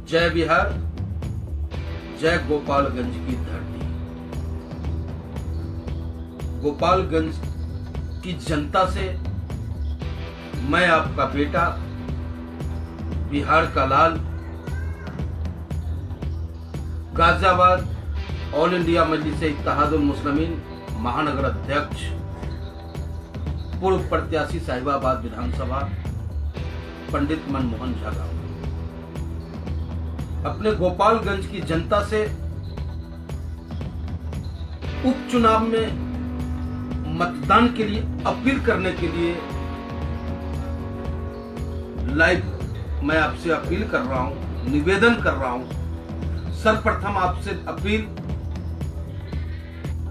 जय बिहार, जय गोपालगंज की धरती। गोपालगंज की जनता से मैं आपका बेटा, बिहार का लाल, गाजियाबाद ऑल इंडिया मजलिस-ए-इत्तेहादुल मुस्लिमीन महानगर अध्यक्ष, पूर्व प्रत्याशी साहिबाबाद विधानसभा, पंडित मनमोहन झा अपने गोपालगंज की जनता से उपचुनाव में मतदान के लिए अपील करने के लिए लाइव मैं आपसे अपील कर रहा हूं, निवेदन कर रहा हूं। सर्वप्रथम आपसे अपील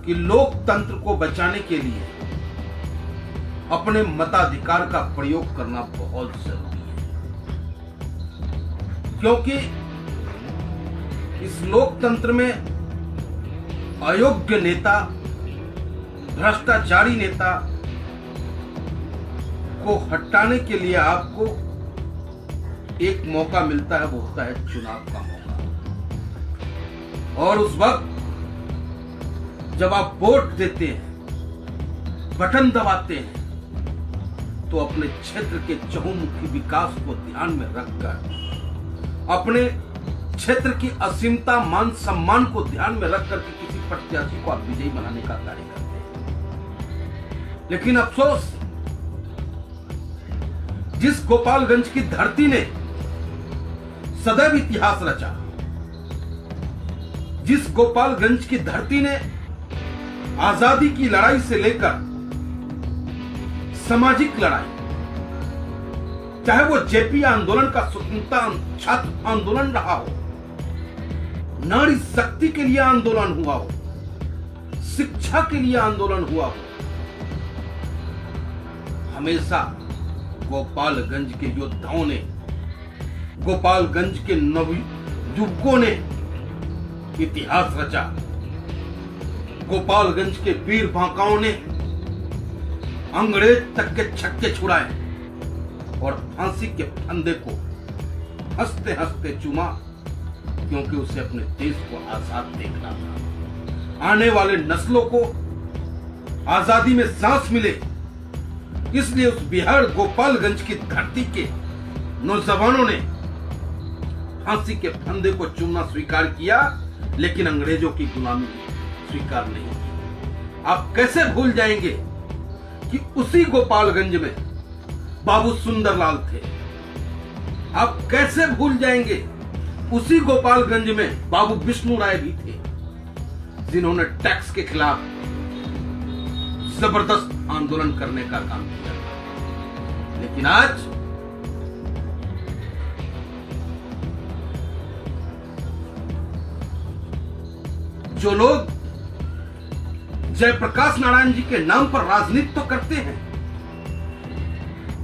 कि लोकतंत्र को बचाने के लिए अपने मताधिकार का प्रयोग करना बहुत जरूरी है, क्योंकि इस लोकतंत्र में अयोग्य नेता, भ्रष्टाचारी नेता को हटाने के लिए आपको एक मौका मिलता है, वो होता है चुनाव का मौका। और उस वक्त जब आप वोट देते हैं, बटन दबाते हैं, तो अपने क्षेत्र के चहुमुखी विकास को ध्यान में रखकर, अपने क्षेत्र की असीमता मान सम्मान को ध्यान में रखकर के किसी प्रत्याशी को आप विजयी बनाने का कार्य करते हैं। लेकिन अफसोस, जिस गोपालगंज की धरती ने सदैव इतिहास रचा, जिस गोपालगंज की धरती ने आजादी की लड़ाई से लेकर सामाजिक लड़ाई, चाहे वो जेपी आंदोलन का स्वतंत्रता छात्र आंदोलन रहा हो, नारी शक्ति के लिए आंदोलन हुआ हो, शिक्षा के लिए आंदोलन हुआ हो, हमेशा गोपालगंज के योद्धाओं ने, गोपालगंज के नवयुवकों ने इतिहास रचा। गोपालगंज के वीर बांकाओं ने अंग्रेज तक के छक्के छुड़ाए और फांसी के फंदे को हंसते हंसते चूमा, क्योंकि उसे अपने देश को आजाद देखना था। आने वाले नस्लों को आजादी में सांस मिले, इसलिए उस बिहार गोपालगंज की धरती के नौजवानों ने फांसी के फंदे को चूमना स्वीकार किया, लेकिन अंग्रेजों की गुलामी स्वीकार नहीं की। आप कैसे भूल जाएंगे कि उसी गोपालगंज में बाबू सुंदरलाल थे? आप कैसे भूल जाएंगे उसी गोपालगंज में बाबू विष्णु राय भी थे, जिन्होंने टैक्स के खिलाफ जबरदस्त आंदोलन करने का काम किया। लेकिन आज जो लोग जयप्रकाश नारायण जी के नाम पर राजनीति तो करते हैं,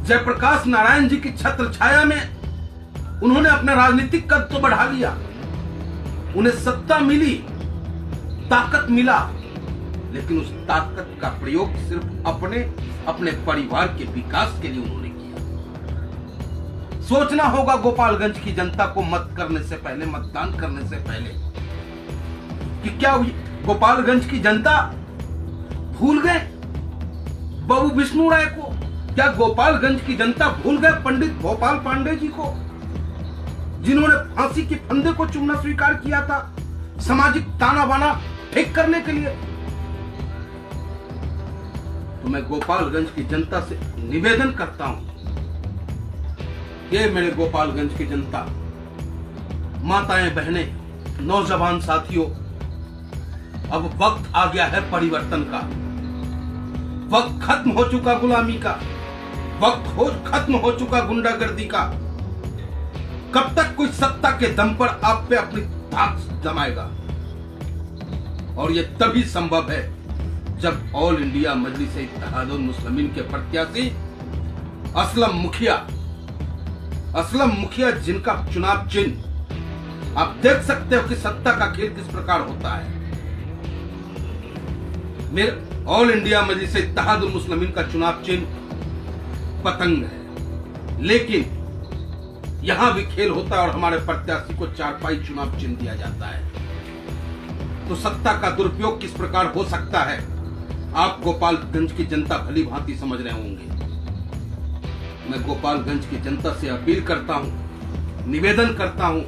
जयप्रकाश नारायण जी की छत्र छाया में उन्होंने अपना राजनीतिक कद तो बढ़ा लिया, उन्हें सत्ता मिली, ताकत मिला, लेकिन उस ताकत का प्रयोग सिर्फ अपने परिवार के विकास के लिए उन्होंने किया। सोचना होगा गोपालगंज की जनता को मत करने से पहले, मतदान करने से पहले, कि क्या गोपालगंज की जनता भूल गए बाबू विष्णु राय को? क्या गोपालगंज की जनता भूल गए पंडित भोपाल पांडे जी को, जिन्होंने फांसी के फंदे को चूमना स्वीकार किया था सामाजिक ताना बाना ठीक करने के लिए? तो मैं गोपालगंज की जनता से निवेदन करता हूं कि मेरे गोपालगंज की जनता, माताएं, बहनें, नौजवान साथियों, अब वक्त आ गया है परिवर्तन का। वक्त खत्म हो चुका गुलामी का, वक्त खत्म हो चुका गुंडागर्दी का। कब तक कोई सत्ता के दम पर आप पे अपनी ताकत जमाएगा? और यह तभी संभव है जब ऑल इंडिया मजलिस-ए-इत्तेहादुल मुस्लिमीन के प्रत्याशी असलम मुखिया जिनका चुनाव चिन्ह, आप देख सकते हो कि सत्ता का खेल किस प्रकार होता है। मेरे ऑल इंडिया मजलिस-ए-इत्तेहादुल मुस्लिमीन का चुनाव चिन्ह पतंग है, लेकिन यहां भी खेल होता है और हमारे प्रत्याशी को चारपाई चुनाव चिन्ह दिया जाता है। तो सत्ता का दुरुपयोग किस प्रकार हो सकता है, आप गोपालगंज की जनता भली भांति समझ रहे होंगे। मैं गोपालगंज की जनता से अपील करता हूं, निवेदन करता हूं,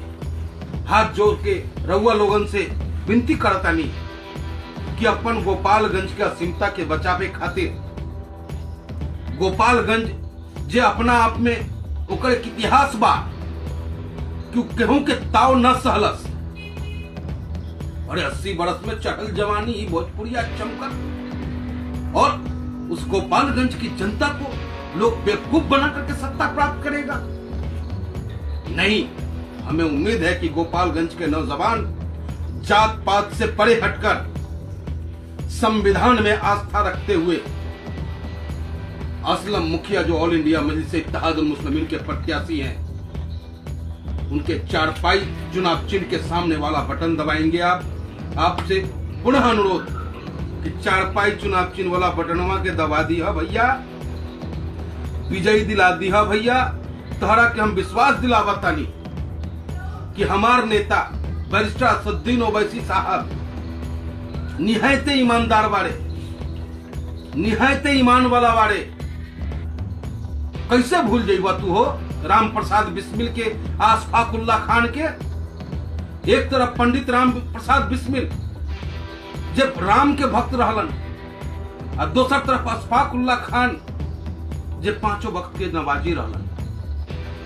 हाथ जोड़ के रउआ लोगन से विनती करता नहीं कि अपन गोपालगंज के असीमता के बचावे खातिर गोपालगंज जे अपना आप में ओकर एक इतिहास बा कि केहू के ताव न सहलस। अरे 80 बरस में चढ़ल जवानी ही भोजपुरिया चमकल और उस गोपालगंज की जनता को लोग बेवकूफ बना करके सत्ता प्राप्त करेगा। नहीं, हमें उम्मीद है कि गोपालगंज के नौजवान जात पात से परे हटकर संविधान में आस्था रखते हुए असलम मुखिया जो ऑल इंडिया मजलिस इत्तेहादुल मुस्लिमीन के प्रत्याशी हैं, उनके चारपाई चुनाव चिन्ह के सामने वाला बटन दबाएंगे। आपसे पुनः अनुरोध कि चारपाई चुनाव चिन्ह वाला बटनवा के दबा दिया भैया, विजयी दिला दिया भैया। तोहरा के हम विश्वास दिलावतानी कि हमार नेता बैरिस्टर असदुद्दीन ओवैसी साहब निहायत ईमानदार बारे, निहायत ईमान वाला बारे। कैसे भूल जाइबा तू हो राम प्रसाद बिस्मिल के अशफाकुल्ला खान के। एक तरफ पंडित राम प्रसाद बिस्मिल जब राम के भक्त रहलन और दूसर तरफ अशफाकुल्ला खान जब 5 वक्त के नवाजी रहलन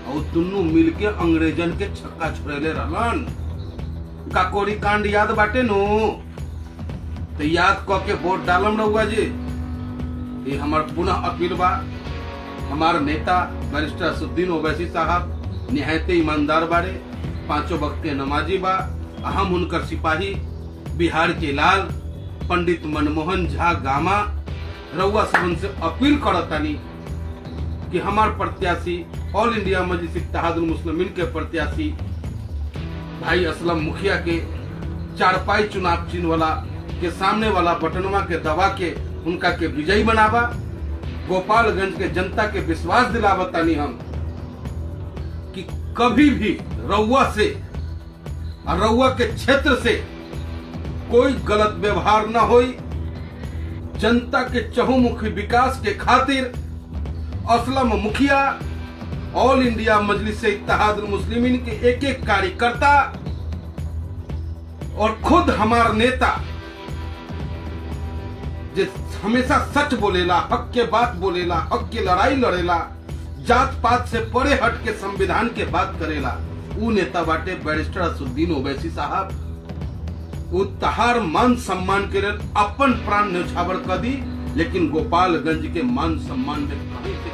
और दोनों मिलके अंग्रेजन के छक्का छोड़ेले रहलन। काकोरी कांड याद बाटे नो, तो याद क के वोट डालम रहुआ जी। ये हमार पुनः अपील बा, हमार नेता बैरिस्टर असदुद्दीन ओवैसी साहब निहायत ईमानदार बारे, 5 वक्त के नमाजी बा। अहम उनकर सिपाही बिहार के लाल पंडित मनमोहन झा गामा। रउआ सबन से अपील करतानी कि हमार प्रत्याशी ऑल इंडिया मजलिस इत्तेहादुल मुस्लिमीन के प्रत्याशी भाई असलम मुखिया के चारपाई चुनाव चिन्ह वाला के सामने वाला बटनवा के दबा के उनका के विजयी बनावा। गोपालगंज के जनता के विश्वास दिलावतानी हम कि कभी भी रउआ से और रउआ के क्षेत्र से कोई गलत व्यवहार न होई। जनता के चहुमुखी विकास के खातिर असलम मुखिया ऑल इंडिया मजलिस इत्तेहादुल मुस्लिमीन के एक एक कार्यकर्ता और खुद हमार नेता जो हमेशा सच बोलेला, हक के बात बोलेला, हक की लड़ाई लड़ेला, जात पात से परे हट के संविधान के बात करेला, ऊ नेता बाटे बैरिस्टर असदुद्दीन ओवैसी साहब। ऊ तहार मान सम्मान के लिए अपन प्राण न्यौछावर कर दी, लेकिन गोपालगंज के मान सम्मान में कहीं से